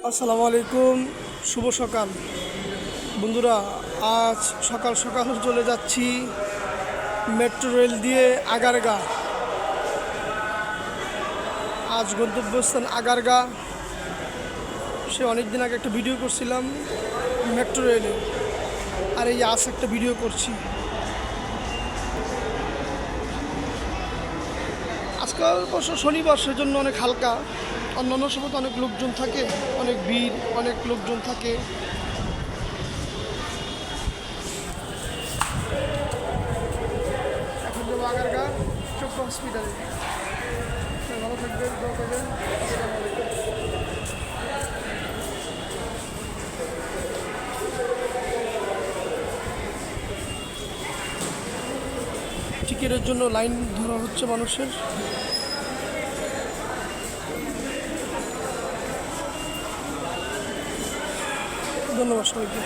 আসসালামু আলাইকুম, শুভ সকাল বন্ধুরা। আজ সকাল সকাল চলে যাচ্ছি মেট্রো রেল দিয়ে আগারগা। আজ গন্তব্যস্থান আগারগা। সে অনেক দিন আগে একটা ভিডিও করছিলাম মেট্রো রেলে, আর এই আজ একটা ভিডিও করছি। আজকাল অবশ্য শনিবার, সেজন্য অনেক হালকা। অন্যান্য সময় তো অনেক লোকজন থাকে, অনেক ভিড়, অনেক লোকজন থাকে। এখন যাবো আগারগা চক্ষু হসপিটালে। ভালো থাকবেন, দোয়া করবেন। আসসালামু আলাইকুম। টিকিটের জন্য লাইন ধরা হচ্ছে মানুষের। ধন্যবাদ সবাইকে।